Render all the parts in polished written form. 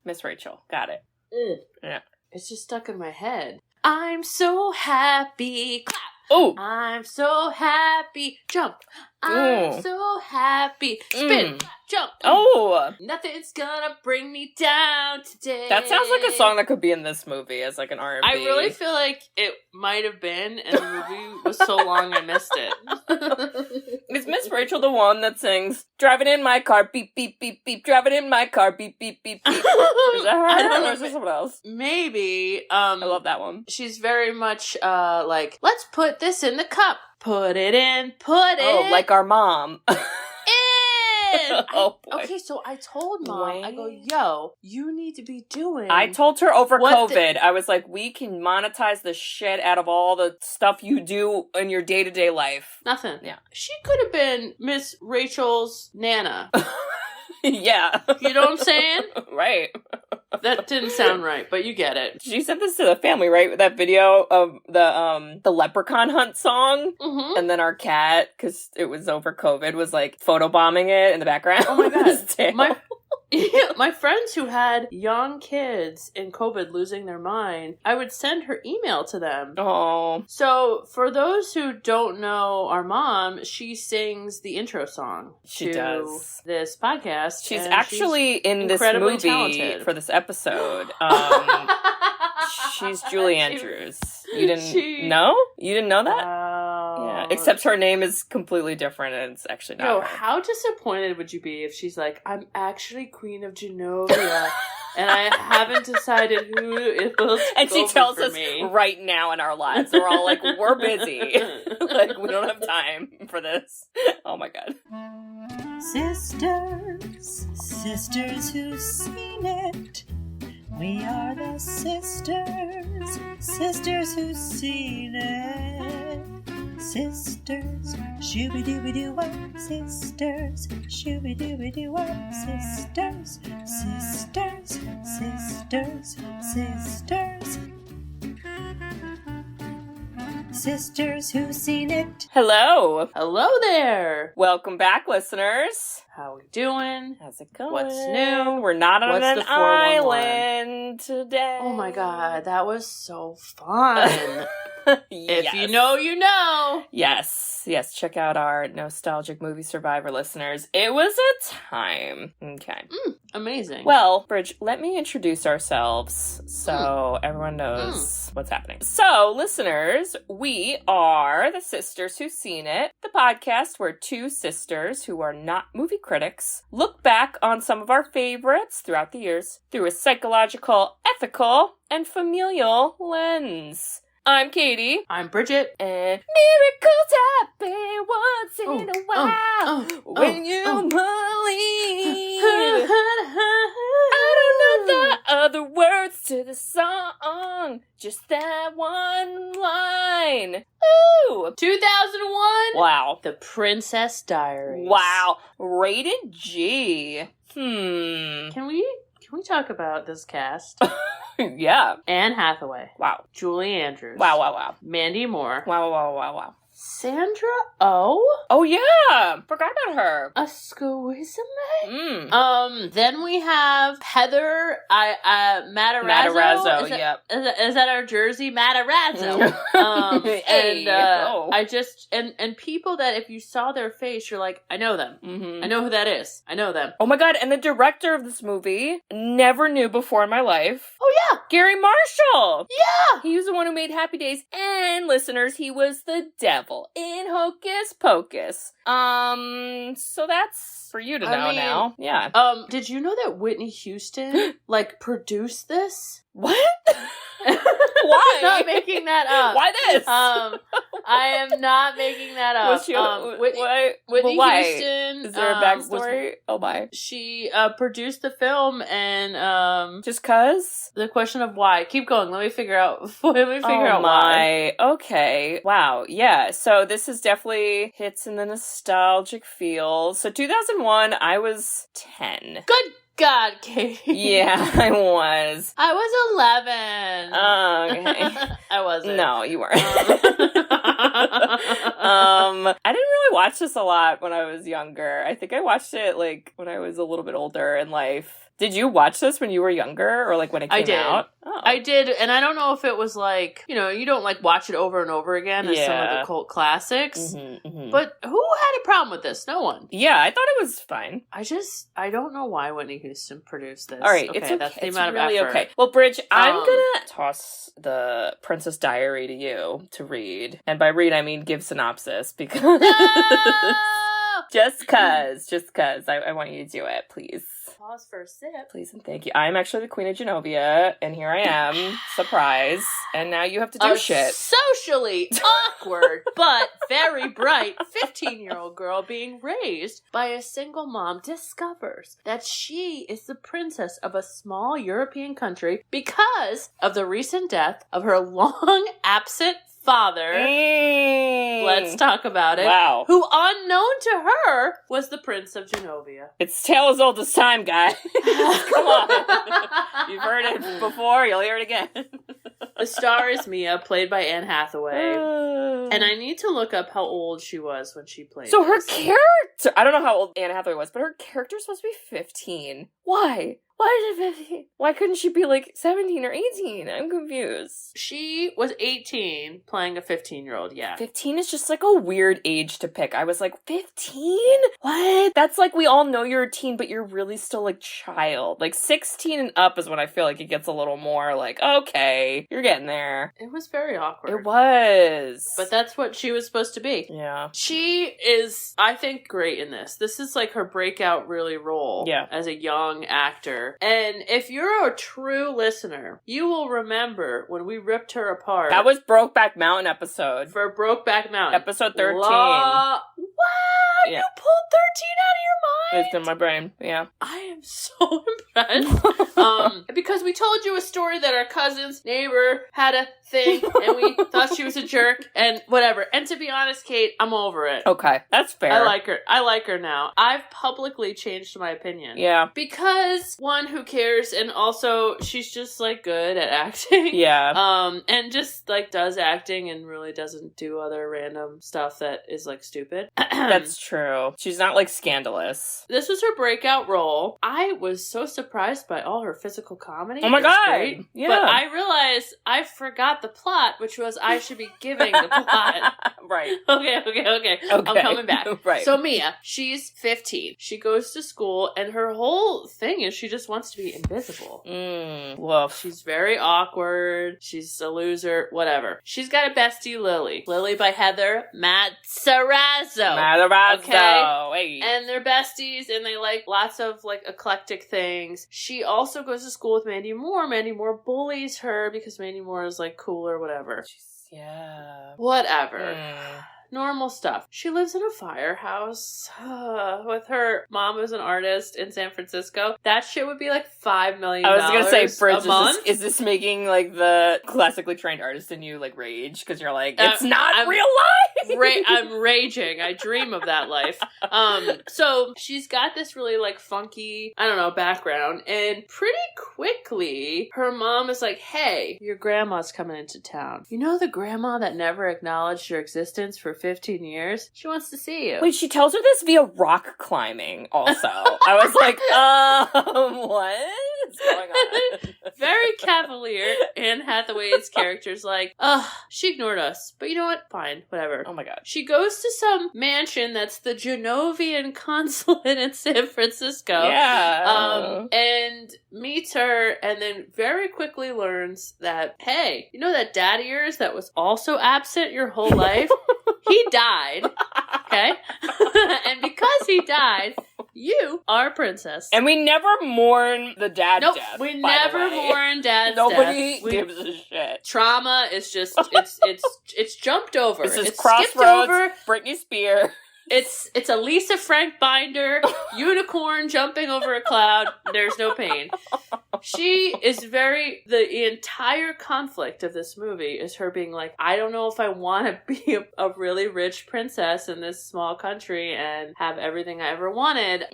Miss Rachel. Got it. Yeah. It's just stuck in my head. I'm so happy. Clap. Oh. I'm so happy. Jump. I'm so happy. Spin. Jump. Oh. Nothing's gonna bring me down today. That sounds like a song that could be in this movie as like an R&B. I really feel like it might have been, and the movie was so long I missed it. Is Miss Rachel the one that sings, driving in my car, beep, beep, beep, beep, driving in my car, beep, beep, beep, beep? Is that her? I don't know. Or is it someone else? Maybe. I love that one. She's very much like, let's put this in the cup. Put it in, put it. Oh, like our mom. Oh, boy. Okay, so I told Mom, I go, yo, you need to be doing... I told her over COVID, I was like, we can monetize the shit out of all the stuff you do in your day-to-day life. Nothing. Yeah. She could have been Miss Rachel's Nana. Yeah. You know what I'm saying? Right. That didn't sound right, but you get it. She sent this to the family, right? With that video of the leprechaun hunt song. Mm-hmm. And then our cat, because it was over COVID, was like photobombing it in the background. Oh my God. My friends who had young kids in COVID losing their mind, I would send her email to them. Oh. So, for those who don't know our mom, she sings the intro song to this podcast. She's actually in this movie talented. For this episode. She's Julie Andrews. You didn't know? You didn't know that? Yeah. Except her name is completely different and it's actually not her. How disappointed would you be if she's like, I'm actually Queen of Genova and I haven't decided who it will And she tells us me. right now in our lives. We're all like, we're busy. Like, we don't have time for this. Oh my God. Sisters who've seen it. We are the sisters who've seen it. Sisters, shooby-dooby-doo-wop, sisters, shooby-dooby-doo-wop, sisters, sisters, sisters, sisters. Sisters who've seen it. Hello. Hello there. Welcome back, listeners. How we doing? How's it going? What's new? We're not on What's an the 411? island today. Oh my God, that was so fun. Yes. If you know, you know. Yes. Check out our Nostalgic Movie Survivor listeners. It was a time. Okay. Amazing. Well, Bridge, let me introduce ourselves so everyone knows what's happening. So, listeners, we are the Sisters Who've Seen It, the podcast where two sisters who are not movie critics look back on some of our favorites throughout the years through a psychological, ethical, and familial lens. I'm Katie. I'm Bridget. And miracles happen once in a while when you believe. I don't know the other words to the song, just that one line. Ooh! 2001? Wow. The Princess Diaries. Wow. Rated G. Can we talk about this cast? Yeah. Anne Hathaway. Wow. Julie Andrews. Wow. Mandy Moore. Wow. Sandra Oh? Oh, yeah. Forgot about her. A Squizame? Then we have Heather Matarazzo. Matarazzo, yep. Is that our jersey? Matarazzo. And people that if you saw their face, you're like, I know them. Mm-hmm. I know who that is. I know them. Oh my God. And the director of this movie, never knew before in my life. Oh yeah. Gary Marshall. Yeah. He was the one who made Happy Days. And listeners, he was the devil in Hocus Pocus. So that's for you to know now. Yeah. Did you know that Whitney Houston, produced this? What? Why? I'm not making that up. Why this? I am not making that up. Whitney Houston. Is there a backstory? Oh my. She produced the film and just cause? The question of why. Keep going. Let me figure out why. Okay. Wow. Yeah. So this is definitely hits in the nostalgic feel. So 2001, I was 10. Good God, Katie. Yeah, I was. I was 11. Oh, okay. I wasn't. No, you weren't. I didn't really watch this a lot when I was younger. I think I watched it when I was a little bit older in life. Did you watch this when you were younger or like when it came out? Oh. I did, and I don't know if it was like, you know, you don't like watch it over and over again as some of the cult classics, but who had a problem with this? No one. Yeah, I thought it was fine. I don't know why Whitney Houston produced this. All right, okay, it's okay. That's the it's amount really of effort. okay. Well, Bridge, I'm gonna toss the Princess Diary to you to read, and by read I mean give synopsis because just cause I want you to do it, please. Pause for a sip. Please and thank you. I'm actually the Queen of Genova, and here I am, surprise. And now you have to do shit. Socially awkward, but very bright 15-year-old girl being raised by a single mom discovers that she is the princess of a small European country because of the recent death of her long absent father. Let's talk about it. Wow. Who, unknown to her, was the Prince of Genova. It's tale as old as time, guys. Come on. You've heard it before, you'll hear it again. The star is Mia, played by Anne Hathaway. And I need to look up how old she was when she played So her this. character, I don't know how old Anne Hathaway was, but her character's supposed to be 15. Why? Why is it 15? Why couldn't she be like 17 or 18? I'm confused. She was 18 playing a 15-year-old, yeah. 15 is just like a weird age to pick. I was like, 15? What? That's like we all know you're a teen, but you're really still like child. Like 16 and up is when I feel like it gets a little more like, okay, you're getting there. It was very awkward. It was. But that's what she was supposed to be. Yeah. She is, I think, great in this. This is like her breakout really role as a young actor. And if you're a true listener, you will remember when we ripped her apart. That was Brokeback Mountain episode. For Brokeback Mountain. Episode 13. Wow! Yeah. You pulled 13 out of your mind? It's in my brain, yeah. I am so impressed. Because we told you a story that our cousin's neighbor had a thing, and we thought she was a jerk, and whatever. And to be honest, Kate, I'm over it. Okay, that's fair. I like her now. I've publicly changed my opinion. Yeah. Because, one, who cares? And also, she's just, like, good at acting. Yeah. And just, like, does acting and really doesn't do other random stuff that is, like, stupid. That's true. She's not, like, scandalous. This was her breakout role. I was so surprised by all her physical comedy. Oh my God! Great. Yeah. But I realized I forgot the plot, which was I should be giving the plot. Right. Okay. I'm coming back. Right. So Mia, she's 15. She goes to school, and her whole thing is she just wants to be invisible. Woof. She's very awkward. She's a loser. Whatever. She's got a bestie, Lily. Lily by Heather Matarazzo. Matarazzo. Okay? Hey. And they're besties, and they like lots of like eclectic things. She also goes to school with Mandy Moore. Mandy Moore bullies her because Mandy Moore is like cool or whatever. Yeah. Whatever. Normal stuff. She lives in a firehouse with her mom who's an artist in San Francisco. That shit would be like $5 million I was gonna say, Bridge, a month. is this making like the classically trained artist in you like rage? Because you're like, it's not real life! I'm raging. I dream of that life. So she's got this really like funky, I don't know, background. And pretty quickly, her mom is like, hey, your grandma's coming into town. You know the grandma that never acknowledged your existence for 15 years? She wants to see you. Wait, she tells her this via rock climbing also. I was like, what's going on? Very cavalier. Anne Hathaway's character's like, she ignored us. But you know what? Fine. Whatever. Oh my God. She goes to some mansion that's the Genovian consulate in San Francisco. Yeah. And meets her, and then very quickly learns that, hey, you know that dad of yours that was also absent your whole life? He died. Okay? And because he died, you are a princess. And we never mourn the dad death. We never mourn dad's Nobody death. gives a shit. Trauma is just, it's jumped over. This is it's Crossroads, skipped over. Britney Spears. It's a Lisa Frank binder, unicorn jumping over a cloud. There's no pain. She is the entire conflict of this movie is her being like, I don't know if I want to be a really rich princess in this small country and have everything I ever wanted.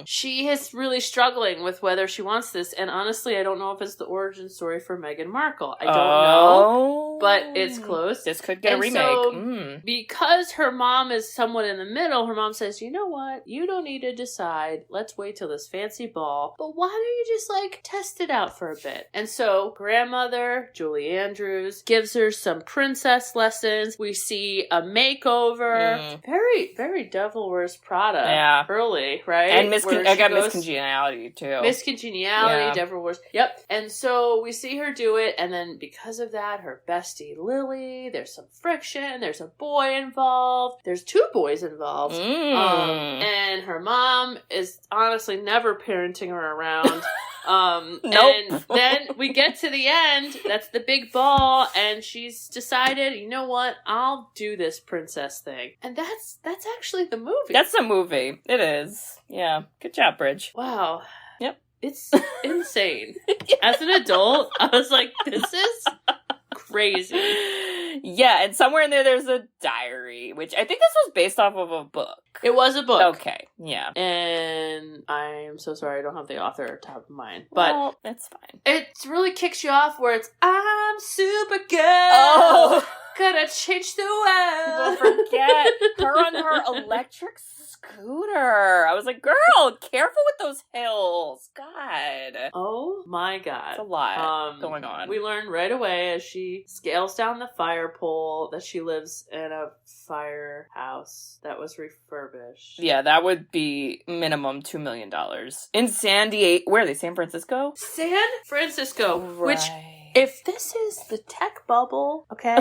She is really struggling with whether she wants this. And honestly, I don't know if it's the origin story for Meghan Markle. I don't know. but it's close. This could get a remake. So, because her mom is somewhat in the middle, her mom says, you know what? You don't need to decide. Let's wait till this fancy ball. But why don't you just, like, test it out for a bit? And so, grandmother, Julie Andrews, gives her some princess lessons. We see a makeover. Very, very Devil Wears Prada. Yeah. Early, right? And Miscongeniality, too. Miscongeniality, Devil Wears. Yep. And so, we see her do it, and then because of that, her bestie Lily, there's some friction, there's a boy involved, there's 2 boys involved, and her mom is honestly never parenting her around. Nope. And then we get to the end, that's the big ball, and she's decided, you know what, I'll do this princess thing. And that's actually the movie. That's the movie. It is. Yeah. Good job, Bridge. Wow. Yep. It's insane. As an adult, I was like, this is crazy. Yeah, and somewhere in there's a diary, which I think this was based off of a book. It was a book. Okay, yeah. And I'm so sorry I don't have the author top of mind. But well, that's fine. It really kicks you off where it's, I'm Supergirl. Oh! Gonna change the world. People forget her on her electric scooter. I was like, girl, careful with those hills. God. Oh my God. It's a lot going on. We learn right away as she scales down the fire pole that she lives in a firehouse that was refurbished. Yeah, that would be minimum $2 million. In San Diego, where are they? San Francisco? San Francisco. Right. Which, if this is the tech bubble, okay,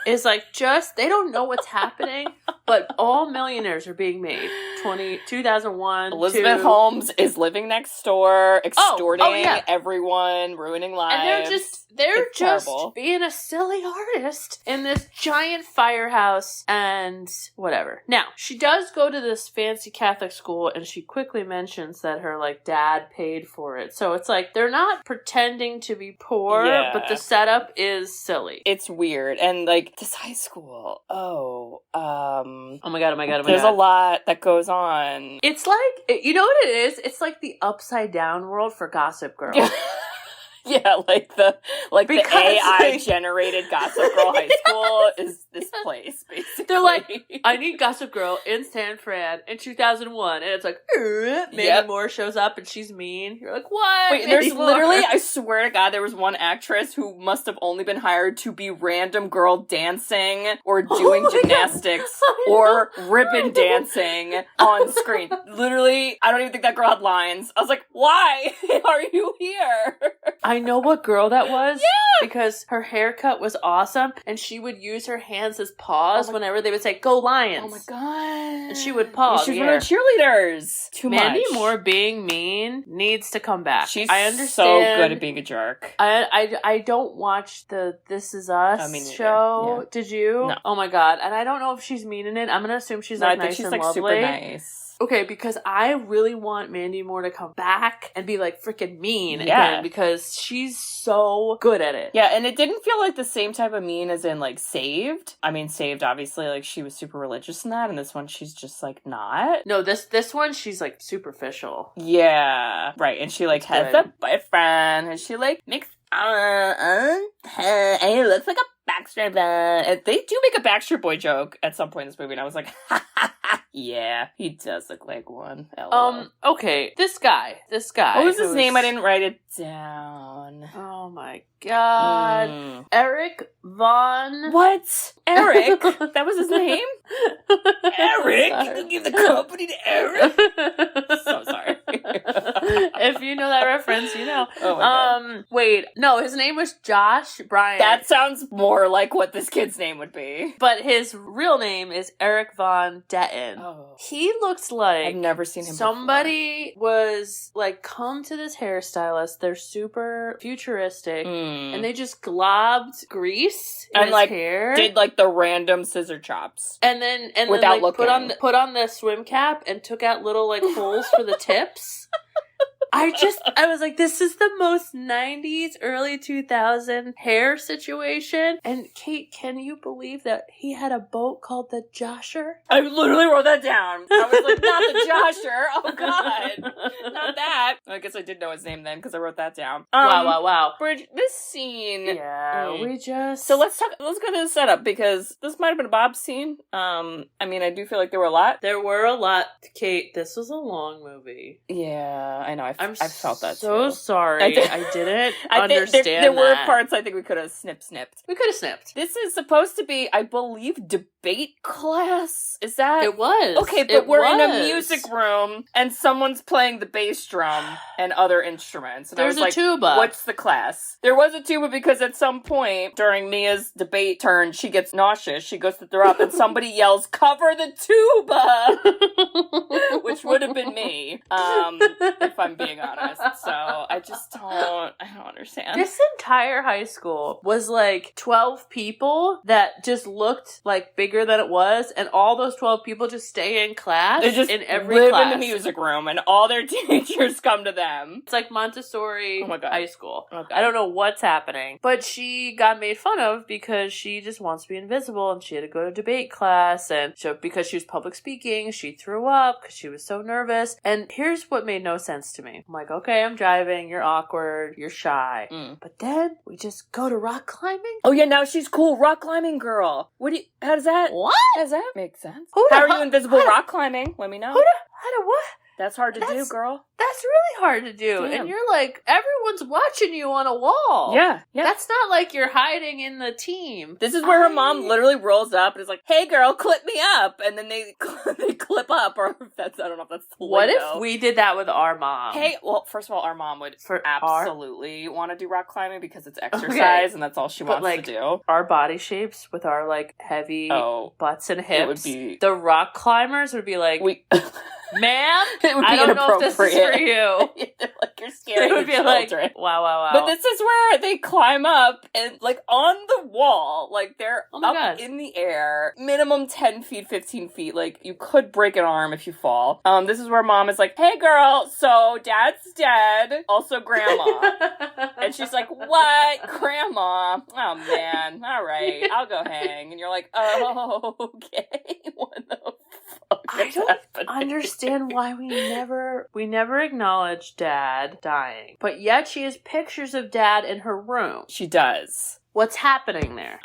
is like just, they don't know what's happening, but all millionaires are being made. 2001. Elizabeth Holmes is living next door, extorting everyone, ruining lives. And they're just terrible. Being a silly artist in this giant firehouse and whatever. Now, she does go to this fancy Catholic school and she quickly mentions that her like dad paid for it. So it's like they're not pretending to be poor, but the setup is silly. It's weird. And like this high school, oh my god. There's a lot that goes on. It's like, you know what it is? It's like the upside down world for Gossip Girl. Yeah, like the AI generated Gossip Girl high school is this place, basically. They're like, I need Gossip Girl in San Fran in 2001, and it's like, Mandy Moore shows up and she's mean. You're like, what? Wait, there's literally, I swear to God, there was one actress who must have only been hired to be random girl dancing or doing gymnastics or ribbon dancing on screen. Literally, I don't even think that girl had lines. I was like, why are you here? I know what girl that was. Yeah! Because her haircut was awesome, and she would use her hands as paws whenever they would say, go Lions. Oh my God. And she would paw. She's one of the cheerleaders. Too much. Mandy Moore being mean needs to come back. I understand. So good at being a jerk. I don't watch the This Is Us show. Yeah. Did you? No. Oh my God. And I don't know if she's mean in it. I'm going to assume she's like nice and lovely. I think she's like super nice. Okay, because I really want Mandy Moore to come back and be like freaking mean again, because she's so good at it. Yeah, and it didn't feel like the same type of mean as in like Saved. I mean, Saved, obviously, like she was super religious in that, and this one she's just like not. No, this one she's like superficial. Yeah, right, and she like has a boyfriend, and she like makes and he looks like a Backstreet Boy. They do make a Backstreet Boy joke at some point in this movie, and I was like, ha ha ha. Yeah, he does look like one. Okay, this guy. What was his name? I didn't write it down. Oh my God. Eric Von. What? Eric? That was his name? Eric? You give the company to Eric? So sorry. If you know that reference, you know. Oh my God. Wait, no, his name was Josh Bryant. That sounds more like what this kid's name would be. But his real name is Eric Von Detten. Oh. He looks like I've never seen him somebody was like, come to this hairstylist. They're super futuristic. And they just globbed grease in his like hair. Did like the random scissor chops. And then without like, looking. put on the swim cap and took out little like holes for the tips. I was like, this is the most 90s, early 2000 hair situation. And Kate, can you believe that he had a boat called the Josher? I literally wrote that down. I was like, not the Josher. Oh, God. Not that. I guess I did know his name then because I wrote that down. Wow. Bridget, this scene. Yeah, we just... So let's go to the setup because this might have been a Bob scene. I mean, I do feel like there were a lot. There were a lot. Kate, this was a long movie. Yeah, I know. I felt that so too. sorry. I didn't understand there were parts I think we could have snipped. We could have snipped. This is supposed to be, I believe, debate class. Is that? It was. Okay, but we're in a music room and someone's playing the bass drum and other instruments. And There's I was a tuba. What's the class? There was a tuba because at some point during Mia's debate turn, she gets nauseous. She goes to throw up and somebody yells, "Cover the tuba!" Which would have been me, if I'm being honest. So I don't understand. This entire high school was like 12 people that just looked like bigger than it was, and all those 12 people just stay in class. They just in every live class. in the music room, and all their teachers come to them. It's like Montessori high school. Oh, I don't know what's happening, but she got made fun of because she just wants to be invisible, and she had to go to debate class, and so because she was public speaking, she threw up because she was so nervous. And here's what made no sense to me. I'm like, okay, I'm driving, you're awkward, you're shy. But then we just go to rock climbing. Oh yeah, now she's cool rock climbing girl. How does that? What? Does that make sense? How are you invisible rock climbing? Let me know. How do what? That's hard to do, girl. That's really hard to do. Damn. And you're like, everyone's watching you on a wall. Yeah. That's not like you're hiding in the team. This is where her mom literally rolls up and is like, "Hey girl, clip me up." And then they clip up, or if that's, I don't know if that's the What lingo. if we did that with our mom? Hey, well, first of all, our mom would absolutely want to do rock climbing because it's exercise and that's all she wants to do. Our body shapes with our like heavy butts and hips. It would be... The rock climbers would be like, ma'am, it would be I don't know if this is for you. They're like, you're scaring the children. Like, wow. But this is where they climb up and like on the wall, like they're up in the air, minimum 10 feet, 15 feet. Like you could break an arm if you fall. This is where mom is like, "Hey girl, so dad's dead. Also grandma." And she's like, "What? Grandma? Oh man. All right. I'll go hang." And you're like, "Oh, okay." What the fuck? I don't understand why we never acknowledge Dad dying. But yet she has pictures of Dad in her room. She does. What's happening there?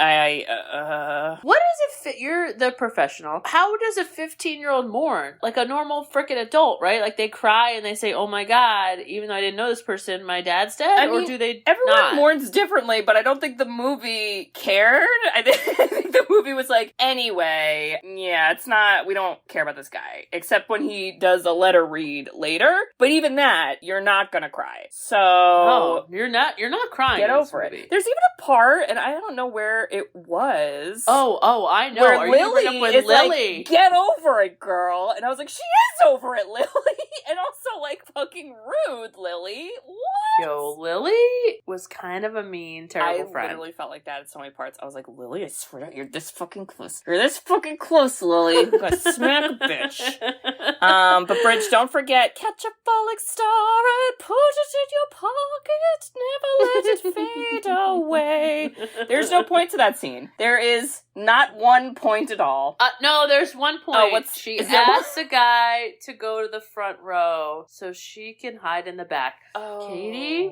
What does it fit? You're the professional. How does a 15-year-old mourn? Like a normal freaking adult, right? Like they cry and they say, "Oh my God, even though I didn't know this person, my dad's dead?" Or do they Everyone mourns differently, but I don't think the movie cared. I think the movie was like, anyway, yeah, it's not, we don't care about this guy. Except when he does a letter read later. But even that, you're not gonna cry. So... Oh, you're not crying. Get over it. There's even a part, and I don't know where it was. Oh, I know. Where Are Lily you up with is Lily? Like, "Get over it, girl." And I was like, she is over it, Lily. And also, like, fucking rude, Lily. What? Yo, Lily was kind of a mean, terrible friend. I literally felt like that in so many parts. I was like, "Lily, I swear to, you're this fucking close. You're this fucking close, Lily. I'm gonna smack a bitch." But Bridge, don't forget, catch a falling star and put it in your pocket. Never let it fade away. There's no point to that scene. There is not one point at all. No, there's one point. She asks a guy to go to the front row so she can hide in the back. Oh, Katie,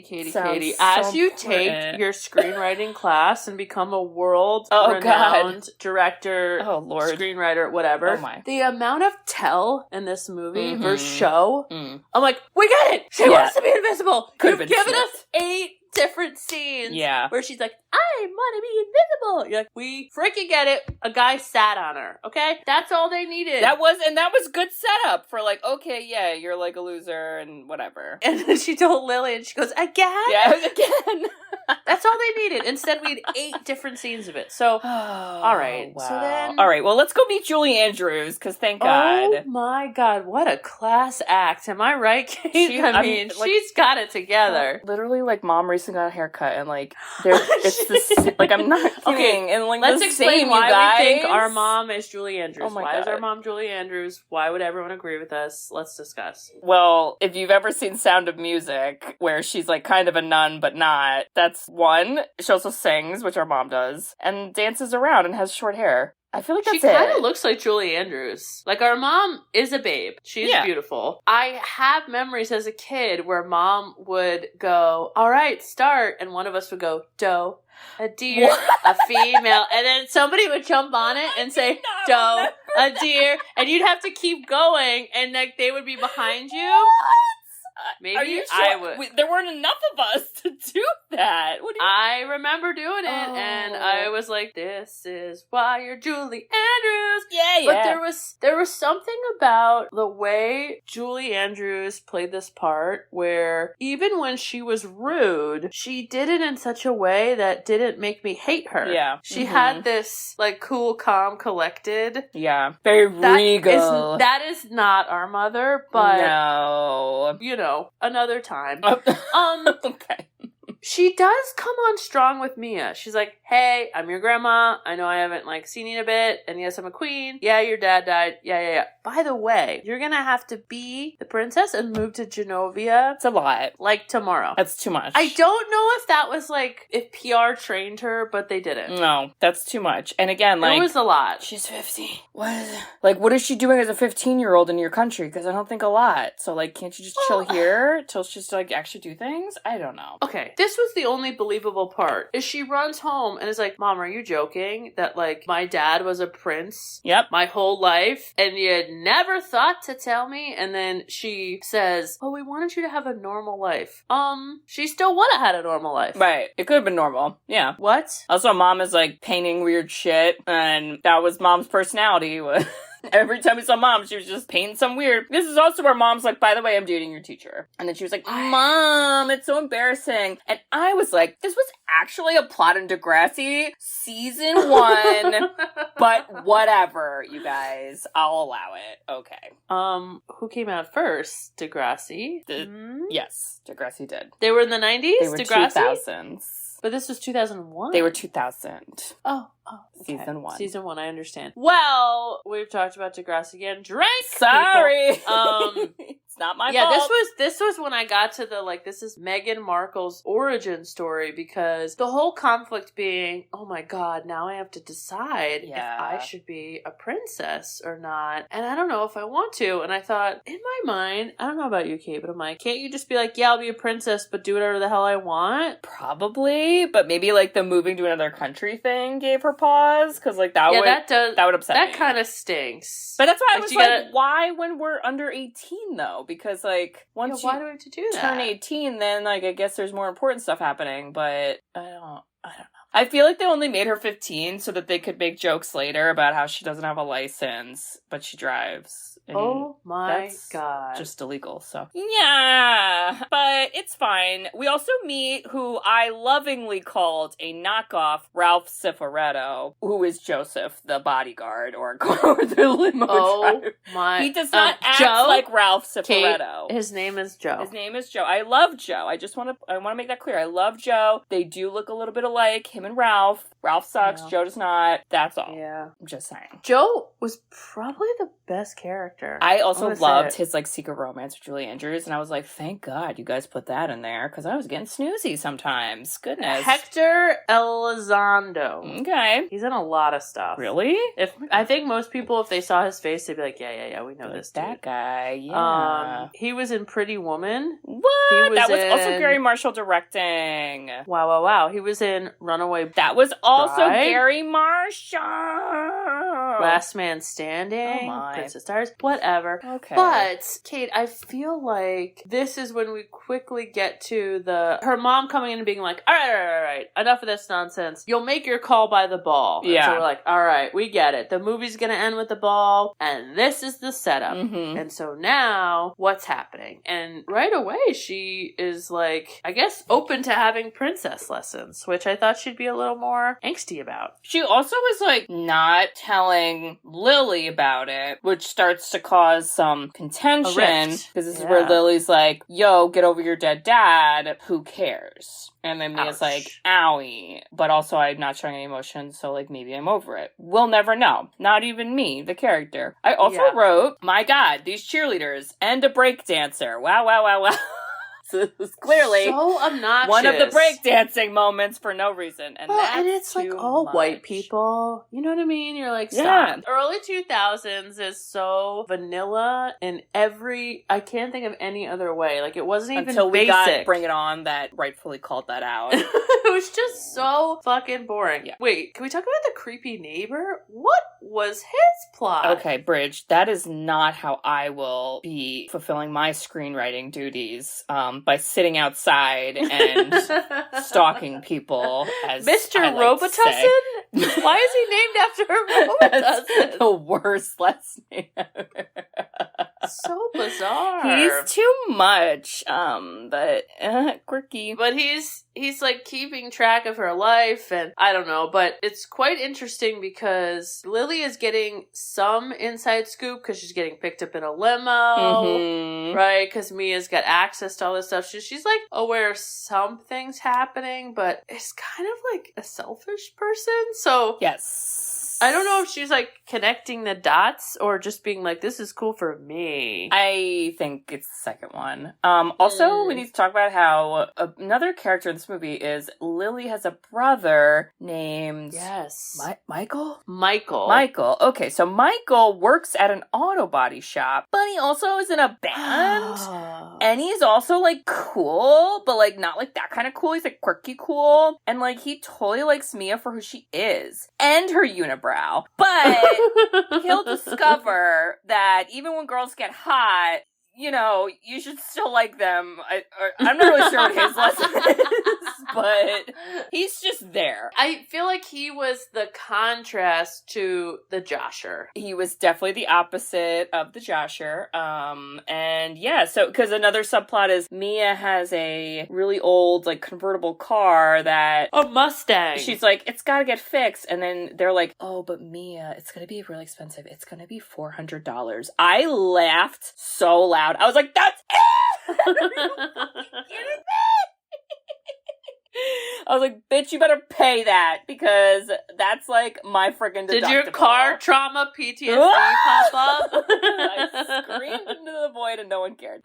Katie. As you take your screenwriting class and become a world-renowned director, screenwriter, whatever, the amount of tell in this movie versus show, I'm like, we get it! She wants to be invisible! You've given us 8 different scenes where she's like, "I want to be invisible." You're like, we freaking get it. A guy sat on her, okay? That's all they needed. That was good setup for like, okay, yeah, you're like a loser and whatever. And then she told Lily and she goes, "Again?" Yeah, again. That's all they needed. Instead, we had 8 different scenes of it. So, all right. Wow. So then... All right, well, let's go meet Julie Andrews, because thank God. Oh my God, what a class act. Am I right, Kate? She's got it together. Literally, like, Mom recently got a haircut, and, like, it's the like, I'm not kidding. Okay, and, like, let's the explain same, why you guys. we think our mom is Julie Andrews. Oh my Why God. is our mom Julie Andrews? Why would everyone agree with us? Let's discuss. Well, if you've ever seen Sound of Music, where she's, like, kind of a nun, but not, that's one. She also sings, which our mom does, and dances around and has short hair. I feel like that's she kind it. of looks like Julie Andrews. Like, our mom is a babe. She's beautiful. I have memories as a kid where Mom would go, all right, start. And one of us would go, doe, a deer, a female. And then somebody would jump on it and say, doe, a deer. And you'd have to keep going. And, like, they would be behind you. Maybe Are you I sure? would. There weren't enough of us to do that. What do you I remember doing it, and I was like, "This is why you're Julie Andrews." Yeah. But there was something about the way Julie Andrews played this part where even when she was rude, she did it in such a way that didn't make me hate her. Yeah. She had this like cool, calm, collected. Yeah. Very regal. That is not our mother, but no. you know, another time. Okay. She does come on strong with Mia. She's like, hey, I'm your grandma. I know I haven't, like, seen you in a bit. And yes, I'm a queen. Yeah, your dad died. Yeah. By the way, you're gonna have to be the princess and move to Genovia. It's a lot. Like, tomorrow. That's too much. I don't know if that was, like, if PR trained her, but they didn't. No, that's too much. And again, like... It was a lot. She's 50. What is she doing as a 15-year-old in your country? Because I don't think a lot. So, like, can't you just chill here till she's, like, actually do things? I don't know. Okay, this was the only believable part. Is she runs home and is like, Mom, are you joking that, like, my dad was a prince? Yep. My whole life, and you never thought to tell me? And then she says, oh, we wanted you to have a normal life. She still would have had a normal life. Right. It could have been normal. Yeah. What? Also, Mom is, like, painting weird shit, and that was Mom's personality. Every time we saw Mom, she was just painting some weird. This is also where Mom's like, by the way, I'm dating your teacher. And then she was like, Mom, it's so embarrassing. And I was like, this was actually a plot in Degrassi season 1. But whatever, you guys. I'll allow it. Okay. Who came out first? Degrassi? Yes, Degrassi did. They were in the 90s? They were Degrassi? 2000s. But this was 2001. They were 2000. Oh, okay. Season 1. Season 1, I understand. Well, we've talked about Degrassi again. Drink! Sorry! It's not my fault. Yeah, this was when I got to the, like, this is Meghan Markle's origin story, because the whole conflict being, oh my God, now I have to decide if I should be a princess or not. And I don't know if I want to. And I thought, in my mind, I don't know about you, Kate, but I'm like, can't you just be like, yeah, I'll be a princess, but do whatever the hell I want? Probably, but maybe, like, the moving to another country thing gave her pause, because, like, that would upset me. That kind of stinks. But that's why I was like, why when we're under 18, though? Because, like, once why do we have to do that? Turn 18, then, like, I guess there's more important stuff happening, but I don't know. I feel like they only made her 15 so that they could make jokes later about how she doesn't have a license, but she drives. And oh my God. Just illegal, so. Yeah, but it's fine. We also meet who I lovingly called a knockoff Ralph Cifaretto, who is Joseph, the bodyguard, or the limo driver. My. He does not act like Ralph Cifaretto. Kate, his name is Joe. His name is Joe. I love Joe. I want to make that clear. I love Joe. They do look a little bit alike, him and Ralph. Ralph sucks, Joe does not. That's all. Yeah. I'm just saying. Joe was probably the best character. I also loved his, like, secret romance with Julie Andrews, and I was like, thank God you guys put that in there, because I was getting snoozy sometimes. Goodness. Hector Elizondo. Okay. He's in a lot of stuff. Really? I think most people, if they saw his face, they'd be like, yeah, we know this dude. That guy, yeah. He was in Pretty Woman. What? That was also Gary Marshall directing. Wow. He was in Runaway That was also Bride. Gary Marshall. Last Man Standing, Oh my. Princess Diaries, whatever. Okay. But, Kate, I feel like this is when we quickly get to her mom coming in and being like, all right, enough of this nonsense. You'll make your call by the ball. And Yeah. so we're like, all right, we get it. The movie's gonna end with the ball, and this is the setup. Mm-hmm. And so now, what's happening? And right away, she is like, I guess, open to having princess lessons, which I thought she'd be a little more angsty about. She also was like not telling Lily about it, which starts to cause some contention because this is where Lily's like, yo, get over your dead dad. Who cares? And then Mia's like, owie. But also, I'm not showing any emotion, so, like, maybe I'm over it. We'll never know. Not even me, the character. I also wrote, my God, these cheerleaders and a break dancer. Wow, wow, wow, wow. So this was clearly so obnoxious. One of the breakdancing moments for no reason. And that's and it's like all much. White people. You know what I mean? You're like, stop. Early 2000s is so vanilla in I can't think of any other way. Like, it wasn't even until we basic. got Bring It On that rightfully called that out. It was just so fucking boring. Yeah. Wait, can we talk about the creepy neighbor? What was his plot? Okay, Bridge, that is not how I will be fulfilling my screenwriting duties by sitting outside and stalking people as Mr. I like to say. Robitussin? Why is he named after Robitussin? That's the worst last name ever. So bizarre. He's too much, but quirky. But he's like keeping track of her life, and I don't know, but it's quite interesting because Lily is getting some inside scoop because she's getting picked up in a limo, right? Because Mia's got access to all this stuff. She's like aware something's happening, but it's kind of like a selfish person. So yes. I don't know if she's like connecting the dots or just being like, this is cool for me. I think it's the second one. Also, we need to talk about how another character in this movie is Lily has a brother named... Yes. Michael? Michael. Okay, so Michael works at an auto body shop, but he also is in a band. And he's also, like, cool, but, like, not, like, that kind of cool. He's, like, quirky cool. And, like, he totally likes Mia for who she is. And her unibrow. But he'll discover that even when girls get hot, you know, you should still like them. I'm not really sure what his lesson is, but he's just there. I feel like he was the contrast to the Josher. He was definitely the opposite of the Josher. And yeah, so, because another subplot is Mia has a really old, like, convertible car that... A Mustang. She's like, it's gotta get fixed. And then they're like, oh, but Mia, it's gonna be really expensive. It's gonna be $400. I laughed so loud. I was like, that's it! Are you fucking kidding me? I was like, bitch, you better pay that because that's like my friggin' deductible. Did your car trauma PTSD pop up? I screamed into the void and no one cared.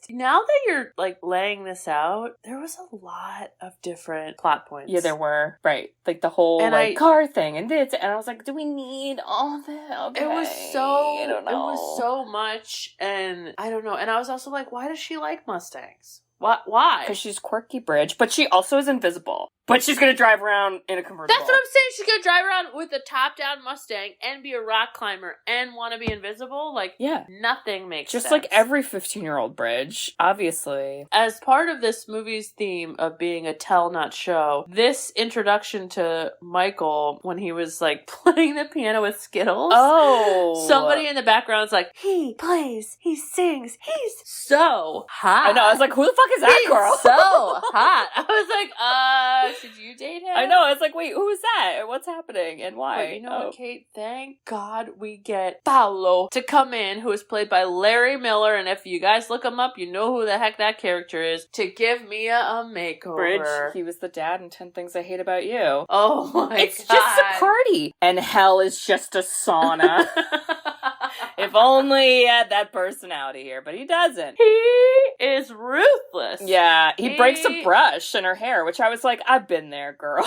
Now that you're like laying this out, there was a lot of different plot points. Yeah, there were. Right. Like the whole car thing and this. And I was like, do we need all that? Okay. It was so, I don't know. It was so much. And I don't know. And I was also like, why does she like Mustangs? Why? Because she's quirky, Bridge, but she also is invisible. But she's gonna drive around in a convertible. That's what I'm saying. She's gonna drive around with a top-down Mustang and be a rock climber and want to be invisible. Like, nothing makes sense. Just like every 15-year-old, Bridge, obviously. As part of this movie's theme of being a tell, not show, this introduction to Michael when he was like playing the piano with Skittles. Oh. Somebody in the background is like, he plays, he sings, he's so hot. I know. I was like, who the fuck is that girl? So hot. I was like, should you date him? I know. It's like, wait, who is that? And what's happening? And why? But you know what, Kate? Thank God we get Paolo to come in, who is played by Larry Miller. And if you guys look him up, you know who the heck that character is, to give Mia a makeover. Bridge, he was the dad in 10 Things I Hate About You. Oh my God. It's just a party. And hell is just a sauna. If only he had that personality here, but he doesn't. He is ruthless. Yeah, he breaks a brush in her hair, which I was like, I've been there, girl.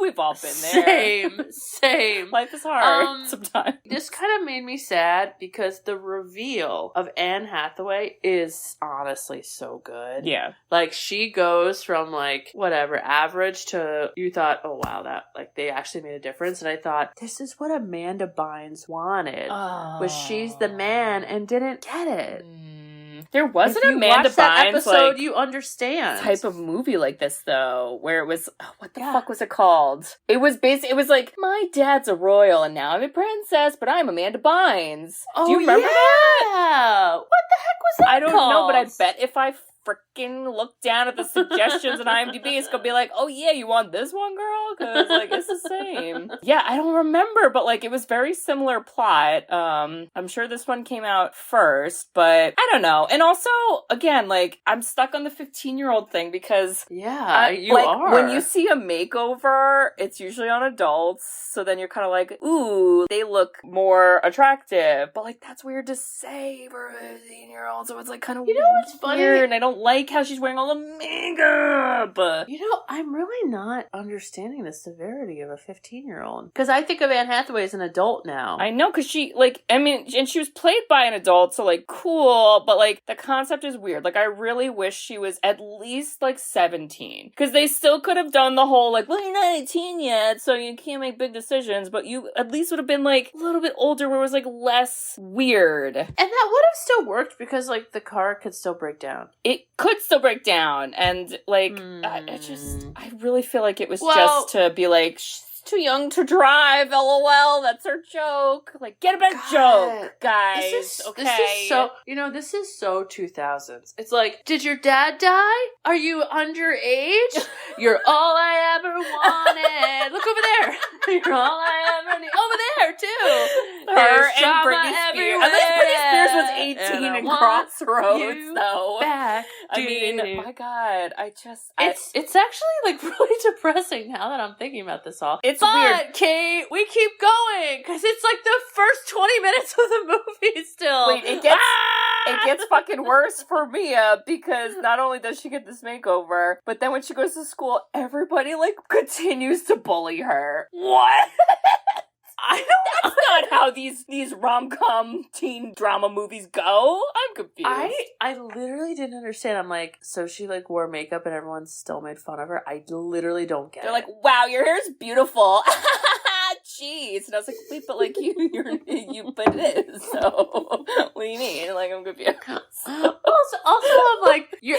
We've all been there. Same. Life is hard sometimes. This kind of made me sad because the reveal of Anne Hathaway is honestly so good. Yeah. Like, she goes from, like, whatever, average to, you thought, oh, wow, that, like, they actually made a difference. And I thought, this is what Amanda Bynes wanted. Was she's the man and didn't get it. There wasn't if you Amanda watch that Bynes episode, like, you understand. type of movie like this though, where it was what the fuck was it called? It was like my dad's a royal and now I'm a princess, but I'm Amanda Bynes. Oh, do you remember that? What the heck was that? I don't called? know, but I bet if I freaking look down at the suggestions on IMDb, it's gonna be like, oh yeah, you want this one, girl? Because like it's the same. Yeah, I don't remember, but like it was very similar plot. I'm sure this one came out first, but I don't know. And also, again, like I'm stuck on the 15-year-old thing because you like, are. when you see a makeover, it's usually on adults, so then you're kind of like, ooh, they look more attractive, but like that's weird to say for a 15-year-old, so it's like kind of you know what's funny? and I don't like how she's wearing all the makeup. You know, I'm really not understanding the severity of a 15-year-old. Because I think of Anne Hathaway as an adult now. I know, because she, like, I mean, and she was played by an adult, so, like, cool, but, like, the concept is weird. Like, I really wish she was at least, like, 17. Because they still could have done the whole, like, well, you're not 18 yet, so you can't make big decisions, but you at least would have been, like, a little bit older where it was, like, less weird. And that would have still worked because, like, the car could still break down. It could still break down, and like I really feel like it was just to be like, she's too young to drive, lol, that's her joke. Like, get a better joke, guys. This is so, this is so 2000s. It's like, did your dad die? Are you underage? You're all I ever wanted. Look over there. You're all I ever need. Over there, too. Her and Britney Spears. At least Britney Spears was 18 in Crossroads, though. Back. I mean, my God, it's actually, like, really depressing now that I'm thinking about this all. It's weird. But, Kate, we keep going, because it's like the first 20 minutes of the movie still. Wait, it gets fucking worse for Mia, because not only does she get this makeover, but then when she goes to school, everybody, like, continues to bully her. What? That's not how these rom-com teen drama movies go. I'm confused. I literally didn't understand. I'm like, so she, like, wore makeup and everyone still made fun of her? I literally don't get it. They're like, wow, your hair's beautiful. Jeez. And I was like, wait, but like but it is. So what do you mean? Like, I'm confused. Also, I'm like, you're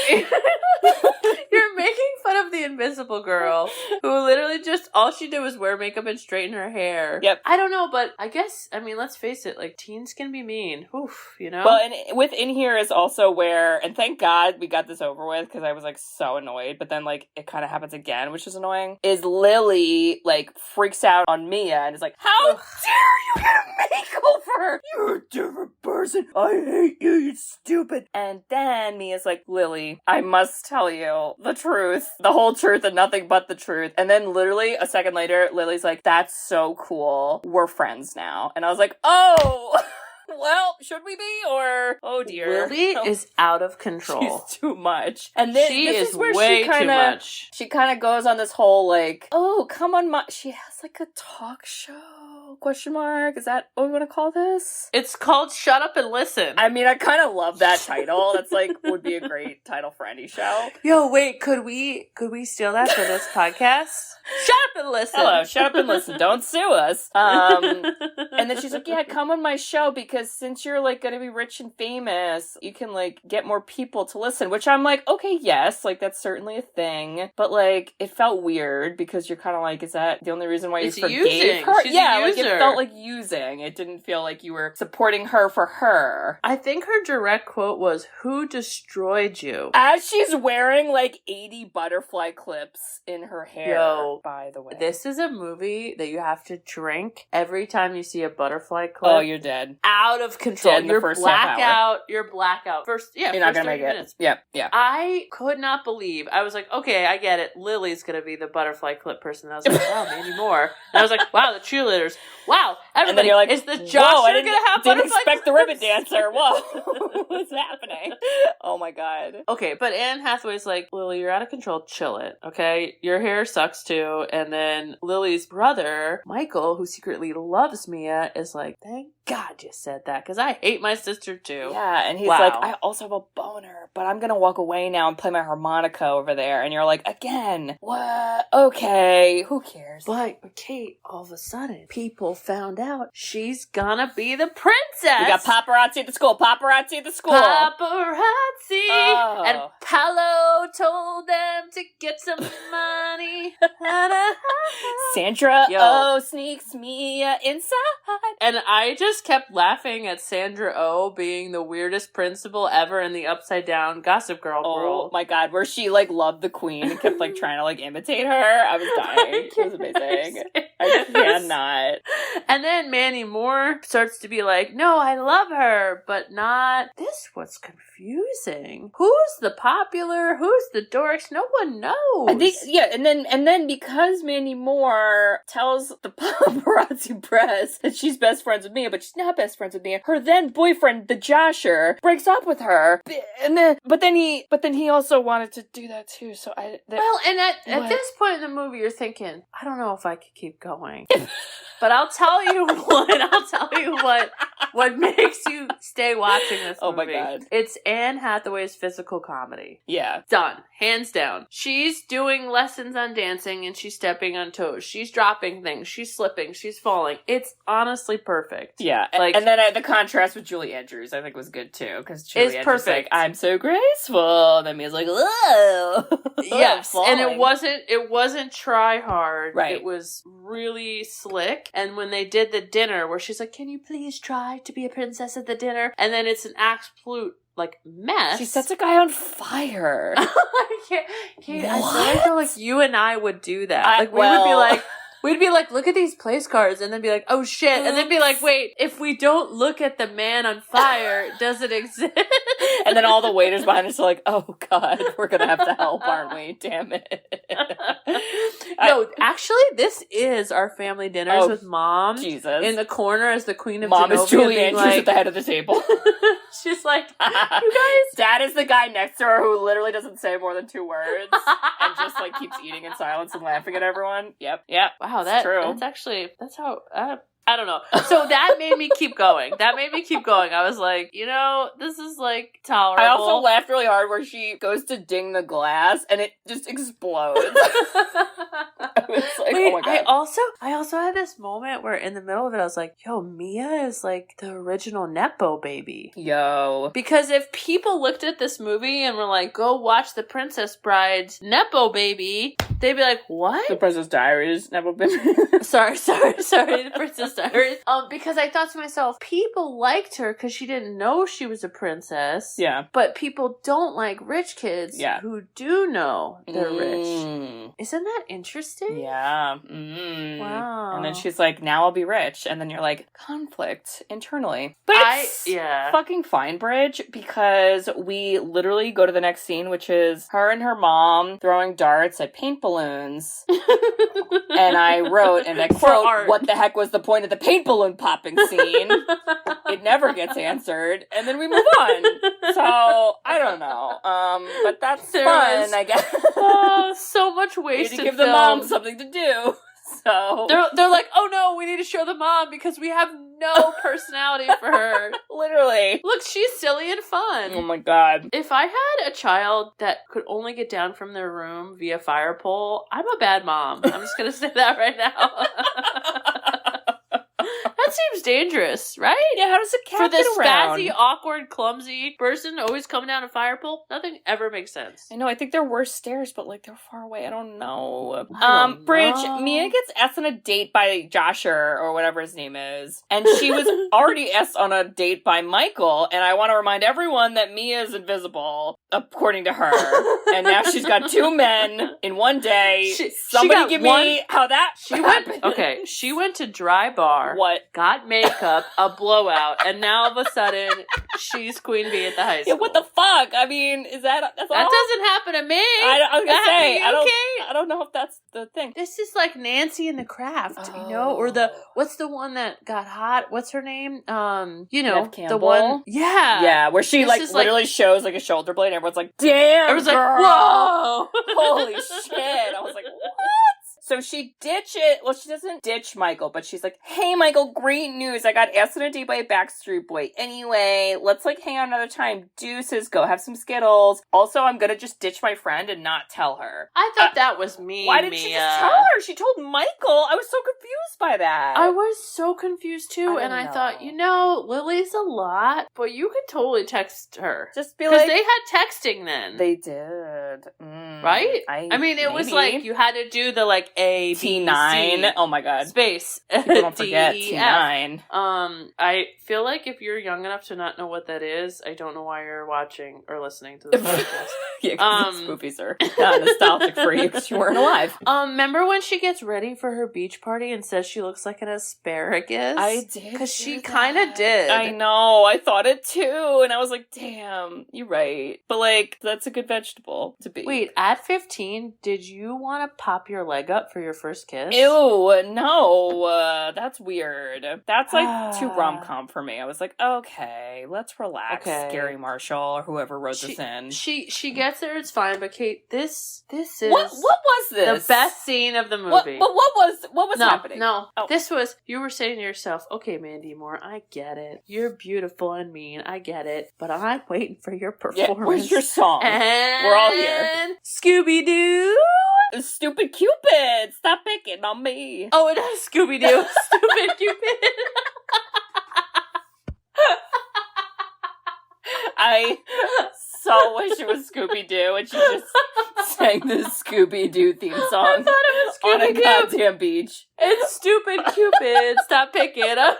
making fun of the invisible girl who literally just all she did was wear makeup and straighten her hair. Yep. I don't know, but I guess, I mean, let's face it, like, teens can be mean. Oof, you know? Well, and within here is also where, and thank God we got this over with, because I was, like, so annoyed, but then, like, it kind of happens again, which is annoying, is Lily, like, freaks out on Mia and is like, how dare you get a makeover? You're a different person. I hate you, you stupid. And then Mia's like, Lily, I must tell you the truth, the whole truth and nothing but the truth. And then literally a second later, Lily's like, that's so cool. We're friends now. And I was like, oh, well, should we be? Or, oh dear. Lily is out of control. She's too much. And this is where way too much. She kind of goes on this whole, like, oh, come on, she has, like, a talk show. Question mark? Is that what we want to call this? It's called Shut Up and Listen. I mean, I kind of love that title. That's like would be a great title for any show. Yo, wait, could we steal that for this podcast? Shut up and listen. Hello, shut up and listen. Don't sue us. And then she's like, yeah, come on my show because since you're like going to be rich and famous, you can like get more people to listen, which I'm like, okay, yes, like that's certainly a thing. But like, it felt weird because you're kind of like, is that the only reason why you forgave her? Yeah, like it felt like using. It didn't feel like you were supporting her for her. I think her direct quote was, who destroyed you? As she's wearing like 80 butterfly clips in her hair. Yo, by the Hathaway. This is a movie that you have to drink every time you see a butterfly clip. Oh, you're dead. Out of control. Dead in the first half hour. You're blackout. You're not gonna make minutes. it. Yeah. I could not believe. I was like, okay, I get it. Lily's gonna be the butterfly clip person. And I was like, wow, Mandy Moore. And I was like, wow, the cheerleaders. Wow, everybody. And then you're like, is the Joshua gonna have didn't butterfly expect the clips? ribbon dancer. Whoa. What's happening? Oh my god. Okay, but Anne Hathaway's like, Lily, you're out of control. Chill it, okay? Your hair sucks too. And then Lily's brother, Michael, who secretly loves Mia, is like, thank God you said that, because I hate my sister too. Yeah, and he's Wow. like, I also have a boner, but I'm gonna walk away now and play my harmonica over there. And you're like, again, what? Okay, who cares? But Kate, all of a sudden, people found out she's gonna be the princess. We got paparazzi at the school. Paparazzi at the school. Paparazzi. Oh. And Paolo told them to get some money. Sandra Yo. sneaks Mia inside. And I just kept laughing at Sandra Oh being the weirdest principal ever in the Upside Down Gossip Girl Oh world. my god, where she like loved the queen and kept like trying to like imitate her. I was dying. It was amazing. I cannot. And then Mandy Moore starts to be like, no, I love her, but not. This was confusing. Who's the popular? Who's the dorks? No one knows. I think and then because Mandy Moore tells the paparazzi press that she's best friends with Mia, but she's not best friends with Mia. Her then boyfriend, the Josher, breaks up with her, but then he also wanted to do that too. So at this point in the movie, you're thinking, I don't know if I could keep going. But I'll tell you what makes you stay watching this movie. Oh my god. It's Anne Hathaway's physical comedy. Yeah. Done. Hands down. She's doing lessons on dancing and she's stepping on toes. She's dropping things. She's slipping. She's falling. It's honestly perfect. Yeah. Like, and then the contrast with Julie Andrews I think was good too, because Julie it's Andrews perfect. like, I'm so graceful. And then Mia's like, whoa. Yes. I'm And it wasn't try hard. Right. It was really slick. And when they did the dinner where she's like, can you please try to be a princess at the dinner? And then it's an absolute like mess. She sets a guy on fire. I feel like you and I would do that. We'd be like, look at these place cards, and then be like, oh shit, and then be like, wait, if we don't look at the man on fire, does it exist? And then all the waiters behind us are like, oh god, we're gonna have to help, aren't we? Damn it. No, actually, this is our family dinners with Mom. Jesus. In the corner as the Queen of Mom Genova. is Julie Andrews at the head of the table. She's like, you guys. Dad is the guy next to her who literally doesn't say more than 2 words and just like keeps eating in silence and laughing at everyone. Yep. Wow, that's true. That's how. I don't know. So that made me keep going. I was like, this is like tolerable. I also laughed really hard where she goes to ding the glass and it just explodes. I was like, wait, oh my god. I also had this moment where in the middle of it, I was like, yo, Mia is like the original Nepo baby. Yo. Because if people looked at this movie and were like, go watch The Princess Bride's Nepo baby, they'd be like, what? The Princess Diaries, never been. Sorry, The Princess Diaries. Because I thought to myself, people liked her because she didn't know she was a princess. Yeah. But people don't like rich kids who do know they're rich. Isn't that interesting? Yeah. Wow. And then she's like, now I'll be rich. And then you're like, conflict internally. But it's fucking fine, Bridge, because we literally go to the next scene, which is her and her mom throwing darts at paint balloons. And I wrote, and I quote, what the heck was the point of the paint balloon popping scene? It never gets answered. And then we move on. So, I don't know. But that's fun, I guess. Oh, so much wasted to give the mom something to do. So they're like, oh no, we need to show the mom because we have no personality for her. Literally. Look, she's silly and fun. Oh my god. If I had a child that could only get down from their room via fire pole, I'm a bad mom. I'm just gonna say that right now. That seems dangerous, right? Yeah, how does a cat For get this around? spazzy, awkward, clumsy person always coming down a fire pole, nothing ever makes sense. I know, I think there were stairs, but like they're far away. I don't know. I don't Bridge, know. Mia gets asked on a date by Josher or whatever his name is. And she was already asked on a date by Michael. And I want to remind everyone that Mia is invisible, according to her. And now she's got 2 men in one day. Somebody give me how that happened. Okay, she went to Dry Bar. What? Got makeup, a blowout, and now all of a sudden she's Queen Bee at the high school. Yeah, what the fuck? I mean, that's That all? doesn't happen to me. I was gonna say, okay? I don't know if that's the thing. This is like Nancy in The Craft, you know, or what's the one that got hot? What's her name? You know, Neve the one. Yeah, Yeah, where she This is literally shows like a shoulder blade, and everyone's like, "Damn, Everyone's like, girl. whoa, Holy shit!" I was like, "What?" So she she doesn't ditch Michael, but she's like, "Hey, Michael, great news. I got asked on a date by a Backstreet Boy. Anyway, let's like hang out another time. Deuces, go have some Skittles. Also, I'm gonna just ditch my friend and not tell her." I thought that was me. Why didn't she just tell her? She told Michael. I was so confused by that. I was so confused too, I and I know. thought, Lily's a lot, but you could totally text her. Just be Because like, they had texting then. they did. Right? I mean, it was maybe. like you had to do the like A, B, T9. C, Oh my god. space. People don't forget D, E, F. T9. I feel like if you're young enough to not know what that is, I don't know why you're watching or listening to this podcast. Yeah, because movies are not nostalgic for you because you weren't alive. Remember when she gets ready for her beach party and says she looks like an asparagus? I did. Because she kind of did. I know. I thought it too. And I was like, damn, you're right. But like, that's a good vegetable to be. Wait, at 15, did you want to pop your leg up for your first kiss? Ew, no. That's weird. That's like too rom-com for me. I was like, okay, let's relax, Okay. Gary Marshall or whoever wrote this in. She gets there, it's fine, but Kate, this is What was this? the best scene of the movie. What was happening? No, Oh. this was, you were saying to yourself, okay, Mandy Moore, I get it. You're beautiful and mean, I get it, but I'm waiting for your performance. Yeah, where's your song? And We're all here. Scooby-Doo! Stupid Cupid, stop picking on me. Oh, it is Scooby-Doo. Stupid Cupid. I so wish it was Scooby-Doo and she just sang the Scooby-Doo theme song I thought it was on a Scooby-Doo. goddamn beach. It's Stupid Cupid. Stop picking up.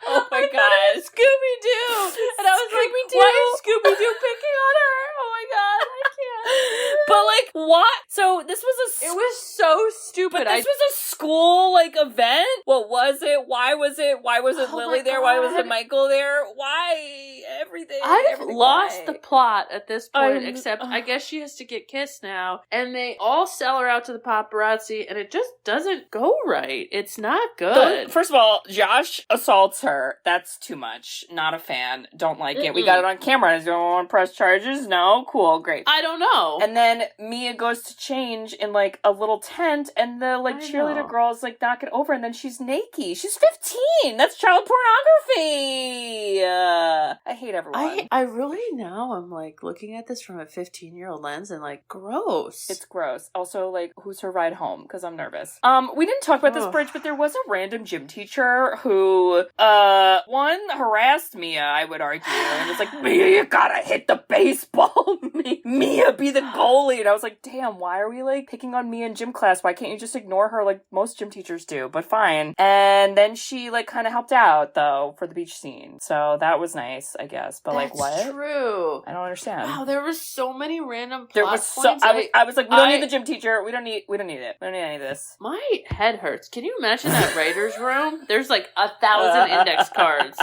Oh my god. Scooby-Doo. And I was like, why is Scooby-Doo picking on her? Oh my god, I can't. But like, what? So this was It was so stupid. But this was a school like event. What was it? Why was it? Why was it Oh Lily my there? Why was it God. Michael there? Why everything? I've everything lost why? the plot at this point, I'm- except I guess she has to get kissed now, and they all sell her out to the paparazzi, and it just doesn't go right. It's not good. First of all, Josh assaults her. That's too much. Not a fan. Don't like it. We got it on camera. Does anyone want to press charges? No? Cool. Great. I don't know. And then Mia goes to change in like a little tent, and the like I cheerleader know. girl is like knocking over, and then she's naked. She's 15. That's child pornography. I hate everyone. I really now I'm like looking at this from a 15-year-old lens and like gross. It's gross. Also, like, who's her ride home? Because I'm nervous. We didn't talk about this, Ugh. Bridge, but there was a random gym teacher who, one, harassed Mia, I would argue, and was like, Mia, you gotta hit the baseball. Mia, be the goalie. And I was like, damn, why are we, like, picking on Mia in gym class? Why can't you just ignore her like most gym teachers do? But fine. And then she, like, kind of helped out, though, for the beach scene. So that was nice, I guess. But, like, That's what? true. I don't understand. Wow, there was so many random plot There was so points. I was like, we don't need the gym teacher. We don't need it. We don't need any of this. My head hurts. Can you imagine that writer's room? There's like 1,000 index cards.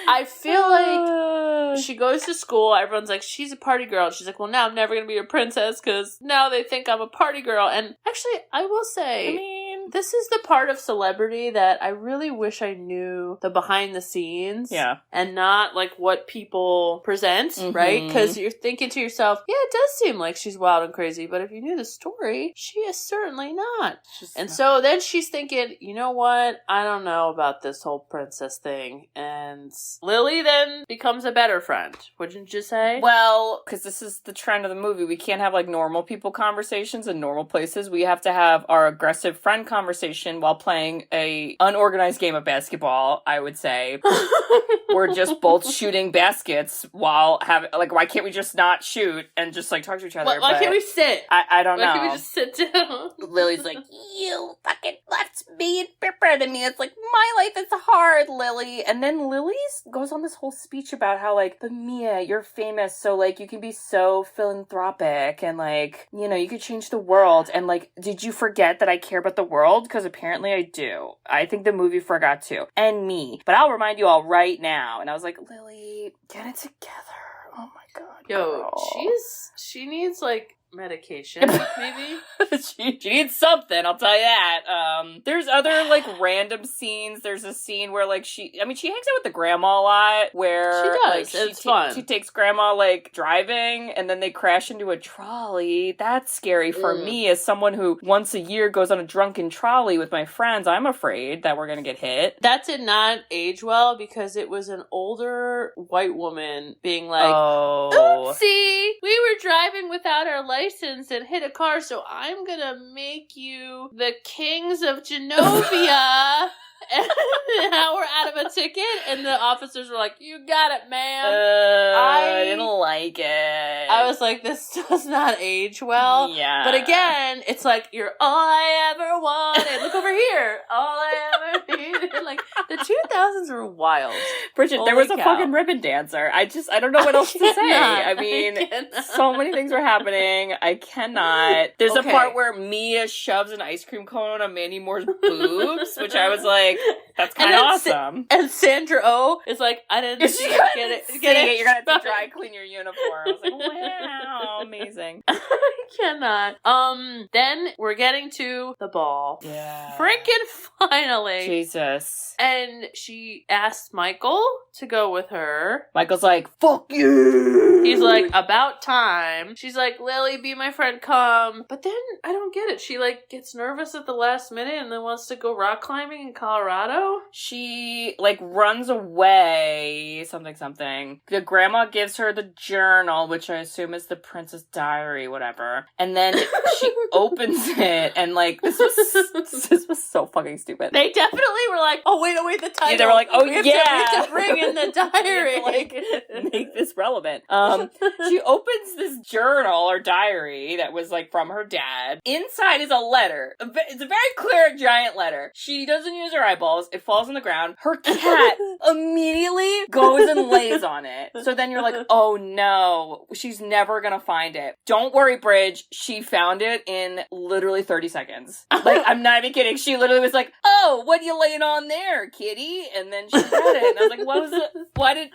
I feel like she goes to school. Everyone's like, she's a party girl. And she's like, well, now I'm never going to be a princess because now they think I'm a party girl. And actually, I will say, I mean, this is the part of celebrity that I really wish I knew the behind the scenes. yeah. And not like what people present, right? Because you're thinking to yourself, yeah, it does seem like she's wild and crazy, but if you knew the story, she is certainly not. And so then she's thinking, you know what? I don't know about this whole princess thing. And Lily then becomes a better friend, wouldn't you say? Well, because this is the trend of the movie. We can't have like normal people conversations in normal places. We have to have our aggressive friend conversation while playing a unorganized game of basketball, I would say. We're just both shooting baskets while having, like, why can't we just not shoot and just, like, talk to each other? Why can't we sit? I don't know. Why can't we just sit down? Lily's like, you fucking left me and better than me. It's like, my life is hard, Lily. And then Lily goes on this whole speech about how, like, but Mia, you're famous, so, like, you can be so philanthropic and, like, you know, you could change the world. And, like, did you forget that I care about the world? Because apparently I do. I think the movie forgot to. And me. But I'll remind you all right now. And I was like, Lily, get it together. Oh my God. Yo, girl. she needs, like, medication, maybe? she needs something, I'll tell you that. There's other, like, random scenes. There's a scene where, like, she hangs out with the grandma a lot, where she does. Like, it's fun. She takes grandma, like, driving, and then they crash into a trolley. That's scary for me as someone who once a year goes on a drunken trolley with my friends. I'm afraid that we're gonna get hit. That did not age well because it was an older white woman being like, oh, oopsie, we were driving without our license and hit a car, so I'm gonna make you the kings of Genovia. And now we're out of a ticket, and the officers were like, you got it, ma'am. I didn't like it. I was like, this does not age well. Yeah. But again, it's like, you're all I ever wanted. Look over here. All I ever needed. Like, the 2000s were wild. Bridget, there was a fucking ribbon dancer. I don't know what else to say. I mean, so many things were happening. I cannot. There's a part where Mia shoves an ice cream cone on Mandy Moore's boobs, which I was like, that's kind of awesome. And Sandra Oh is like, I didn't get it. You're gonna have to dry clean your uniform. I was like, wow, amazing. I cannot. Then we're getting to the ball. Yeah. Freaking finally. Jesus. And she asked Michael to go with her. Michael's like, fuck you. He's like, about time. She's like, Lily, be my friend, come. But then, I don't get it. She, like, gets nervous at the last minute and then wants to go rock climbing in Colorado. She, like, runs away, something. The grandma gives her the journal, which I assume is the Princess Diary, whatever. And then she opens it, and, like, this was so fucking stupid. They definitely were like, oh, wait, the title. Yeah, they were like, oh, we have to bring in the diary. Like, make this relevant. She opens this journal or diary that was, like, from her dad. Inside is a letter. It's a very clear, giant letter. She doesn't use her eyeballs. It falls on the ground. Her cat immediately goes and lays on it. So then you're like, oh no, she's never gonna find it. Don't worry, Bridge. She found it in literally 30 seconds. Like, I'm not even kidding. She literally was like, oh, what are you laying on there, kitty? And then she read it. And I was like, what are you...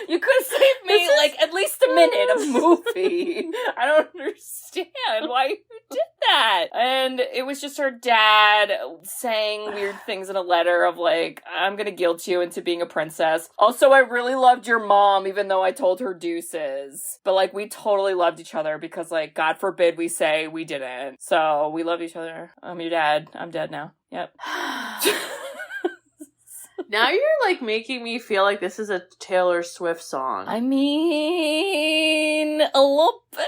You could have saved me, like, at least a minute of movie. I don't understand why you did that. And it was just her dad saying weird things in a letter of, like, I'm gonna guilt you into being a princess. Also, I really loved your mom, even though I told her deuces. But, like, we totally loved each other because, like, God forbid we say we didn't. So, we love each other. I'm your dad. I'm dead now. Yep. Now you're, like, making me feel like this is a Taylor Swift song. I mean, a little bit.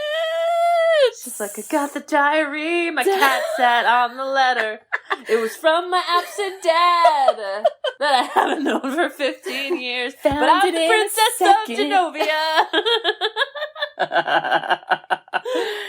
She's like, I got the diary, my cat sat on the letter. It was from my absent dad that I haven't known for 15 years. But I'm the Princess of Genovia.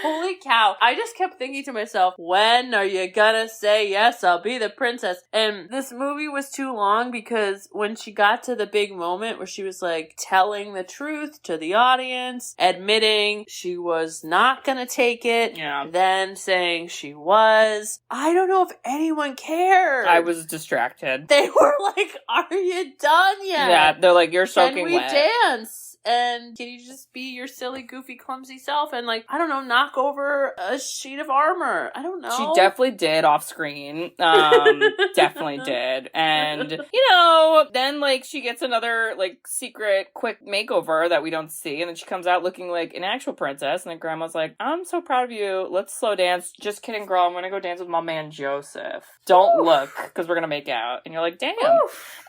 Holy cow. I just kept thinking to myself, when are you gonna say yes, I'll be the princess? And this movie was too long because when she got to the big moment where she was like telling the truth to the audience, admitting she was not gonna take it, then saying she was, I don't know if anyone cared. I was distracted. They were like, are you done yet? Yeah, they're like, you're soaking wet. Can we dance? And can you just be your silly, goofy, clumsy self and, like, I don't know, knock over a sheet of armor? I don't know. She definitely did off screen. Definitely did. And, you know, then, like, she gets another, like, secret quick makeover that we don't see. And then she comes out looking like an actual princess. And then grandma's like, I'm so proud of you. Let's slow dance. Just kidding, girl. I'm going to go dance with my man, Joseph. Don't look, because we're going to make out. And you're like, damn.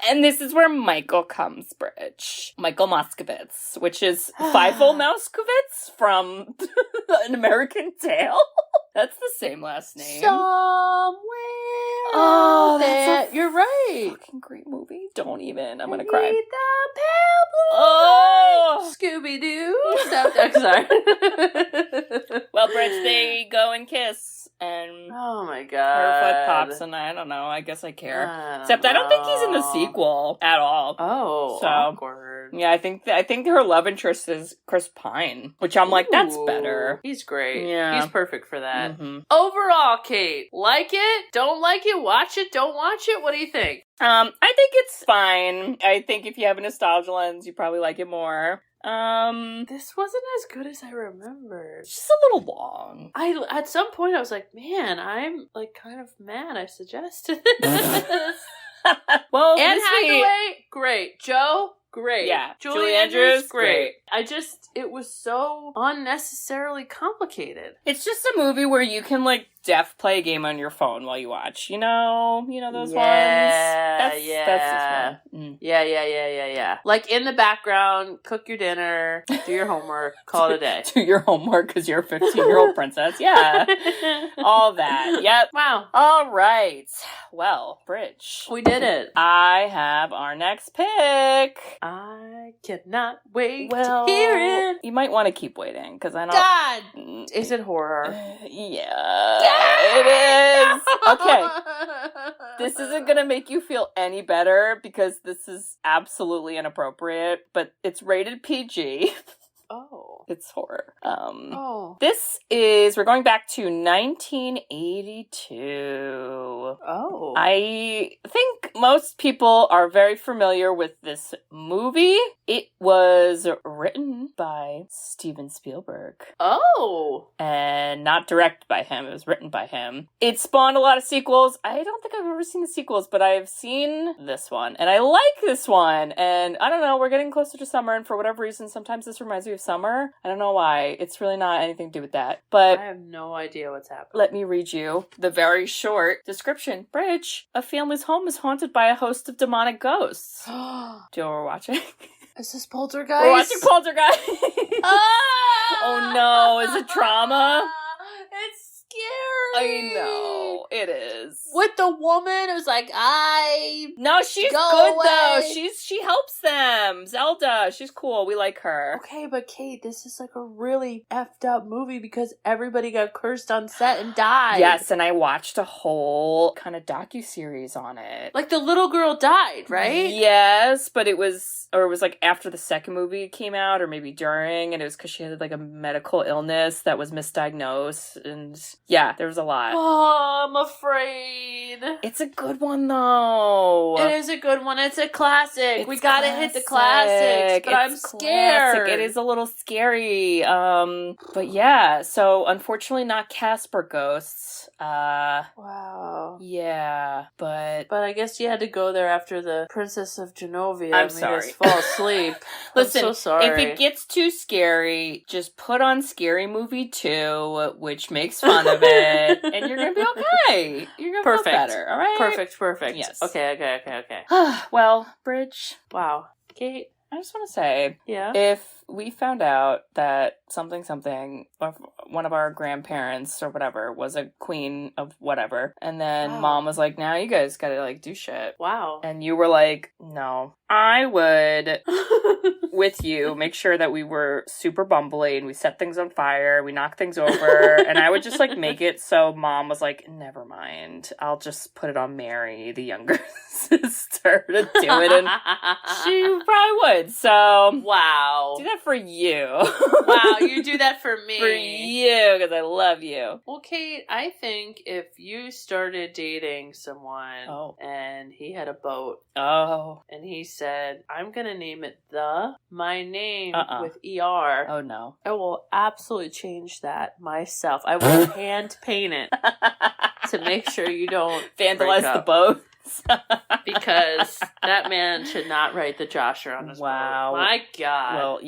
And this is where Michael comes, Bridge. Michael Moskovitz, which is Fievel Moskovitz from An American Tale. That's the same last name. Somewhere. Oh, that's you're right. fucking great movie. Don't even. I'm gonna cry. Beneath the pale blue Oh! Scooby Doo. Sorry. Well, Bridge, they go and kiss, and oh my her god. foot pops, and I don't know. I guess I care. I Except I don't think he's in the sequel at all. Oh, So, awkward. Yeah, I think her love interest is Chris Pine, which I'm like, that's Ooh, better. He's great. Yeah. He's perfect for that. Mm-hmm. Overall, Kate, like it? Don't like it? Watch it? Don't watch it? What do you think? I think it's fine. I think if you have a nostalgia lens, you probably like it more. This wasn't as good as I remembered. It's just a little long. At some point I was like, man, I'm like kind of mad I suggested this. Well, Anne this week- Hathaway, great. Joe, great. Yeah. Julie Andrews, great. It was so unnecessarily complicated. It's just a movie where you can like play a game on your phone while you watch. You know those ones. That's this one. Yeah. Like in the background, cook your dinner, do your homework, call it a day. Do your homework because you're a 15-year-old princess. Yeah, all that. Yep. Wow. All right. Well, Bridge, We did it. I have our next pick. I cannot wait Well, to hear it. you might want to keep waiting because I know. God! Is it horror? Yeah, it is. Okay. This isn't going to make you feel any better because this is absolutely inappropriate, but it's rated PG. Oh. It's horror. We're going back to 1982. Oh. I think most people are very familiar with this movie. It was written by Steven Spielberg. Oh. And not directed by him. It was written by him. It spawned a lot of sequels. I don't think I've ever seen the sequels, but I've seen this one. And I like this one. And I don't know, we're getting closer to summer, and for whatever reason, sometimes this reminds me of summer. I don't know why. It's really not anything to do with that. But I have no idea what's happening. let me read you the very short description. Bridge, a family's home is haunted by a host of demonic ghosts. Do you know what we're watching? Is this Poltergeist? We're watching Poltergeist. Oh no, is it trauma? It's scary. I know, it is. With the woman who's like, No, she's Go good away. though. She helps them. Zelda, she's cool. We like her. Okay, but Kate, this is like a really effed up movie because everybody got cursed on set and died. Yes, and I watched a whole kind of docuseries on it. Like the little girl died, right? Yes, but it was like after the second movie came out, or maybe during, and it was because she had like a medical illness that was misdiagnosed, and yeah, there was a lot. Oh, I'm afraid. It's a good one though. It is a good one. It's a classic. We It's gotta hit the classics, but I'm scared. Classic. It is a little scary. But yeah, so unfortunately not Casper ghosts. Wow. Yeah, but I guess you had to go there after the Princess of Genova I'm made sorry. us fall asleep. Listen, I'm so sorry. if it gets too scary, just put on Scary Movie 2, which makes fun of it, and you're gonna be okay. You're gonna feel better, all right? Perfect. Yes. Okay. Well, Bridge, Wow. Kate? I just want to say, Yeah? if we found out that something, or one of our grandparents or whatever was a queen of whatever, and then Wow. mom was like, now you guys gotta like do shit. Wow. And you were like, no. I would, with you, make sure that we were super bumbly and we set things on fire, we knocked things over, and I would just like make it so mom was like, never mind, I'll just put it on Mary, the younger sister, to do it, and she probably would. So Wow. do that for you. Wow, you do that for me. For you, because I love you. Well, Kate, I think if you started dating someone Oh. and he had a boat Oh. and he said, I'm going to name it my name with ER, Oh no. I will absolutely change that myself. I will hand paint it to make sure you don't break Vandalize the up. boat. Because that man should not write the Josher on his boat. My God. Well,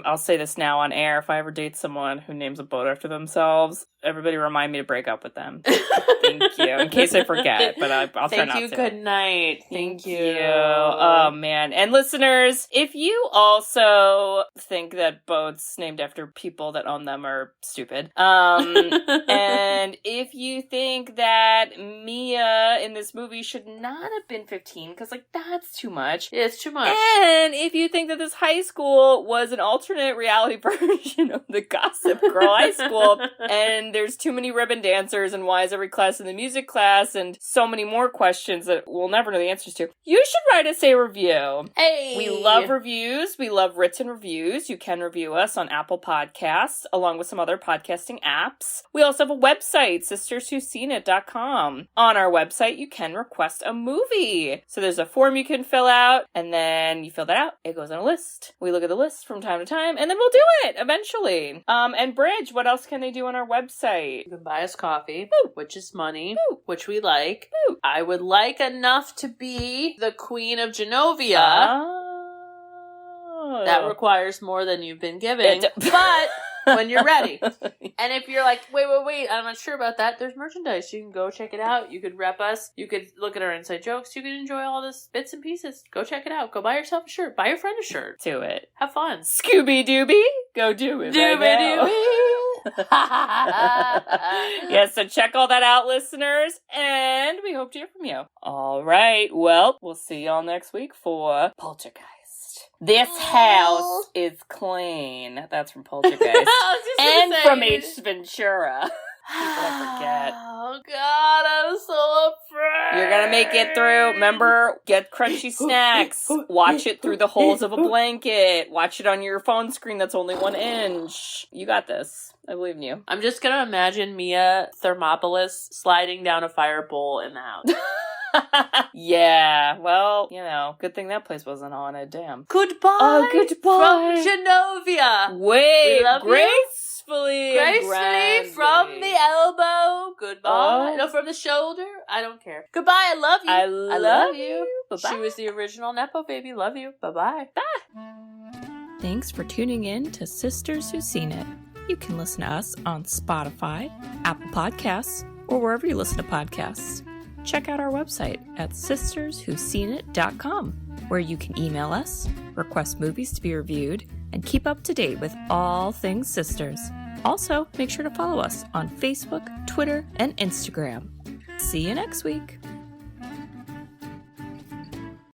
I'll say this now on air. If I ever date someone who names a boat after themselves, everybody remind me to break up with them. Thank you. In case I forget, but I'll try not to. Thank you. Good night. Thank you. Oh, man. And listeners, if you also think that boats named after people that own them are stupid, and if you think that Mia in this movie should not have been 15, because, like, that's too much. It's too much. And if you think that this high school was an alternate reality version of the Gossip Girl High School, and there's too many ribbon dancers, and why is every class in the music class, and so many more questions that we'll never know the answers to, you should write us a review. Hey! We love reviews. We love written reviews. You can review us on Apple Podcasts, along with some other podcasting apps. We also have a website, sisterswhoseenit.com. On our website, you can request a movie. So there's a form you can fill out, and then you fill that out. It goes on a list. We look at the list from time to time, and then we'll do it eventually. And Bridge, what else can they do on our website? You can buy us coffee, which is money, which we like. Woo. I would like enough to be the Queen of Genova. That requires more than you've been giving, but when you're ready. And if you're like, wait, I'm not sure about that, there's merchandise. You can go check it out. You could rep us. You could look at our inside jokes. You can enjoy all this bits and pieces. Go check it out. Go buy yourself a shirt. Buy your friend a shirt. Do it. Have fun. Scooby-Dooby. Go do it. Dooby-Dooby. Yes, so check all that out, listeners, and we hope to hear from you. All right, well, we'll see y'all next week for Poltergeist. This house is clean. That's from Poltergeist. And from Ace Ventura. People I forget. Oh, God, I'm so afraid. You're gonna make it through. Remember, get crunchy snacks. Watch it through the holes of a blanket. Watch it on your phone screen that's only 1 inch. You got this. I believe in you. I'm just gonna imagine Mia Thermopolis sliding down a fire bowl in the house. Yeah, well, you know, good thing that place wasn't haunted. Damn. Goodbye. Oh, goodbye. From Genovia. Wait, we love gracefully from the elbow. Goodbye. Oh. No, from the shoulder. I don't care. Goodbye. I love you. I love you. Bye-bye. She was the original Nepo baby. Love you. Bye-bye. Bye. Thanks for tuning in to Sisters Who've Seen It. You can listen to us on Spotify, Apple Podcasts, or wherever you listen to podcasts. Check out our website at sisterswhoseenit.com, where you can email us, request movies to be reviewed, and keep up to date with all things sisters. Also, make sure to follow us on Facebook, Twitter, and Instagram. See you next week.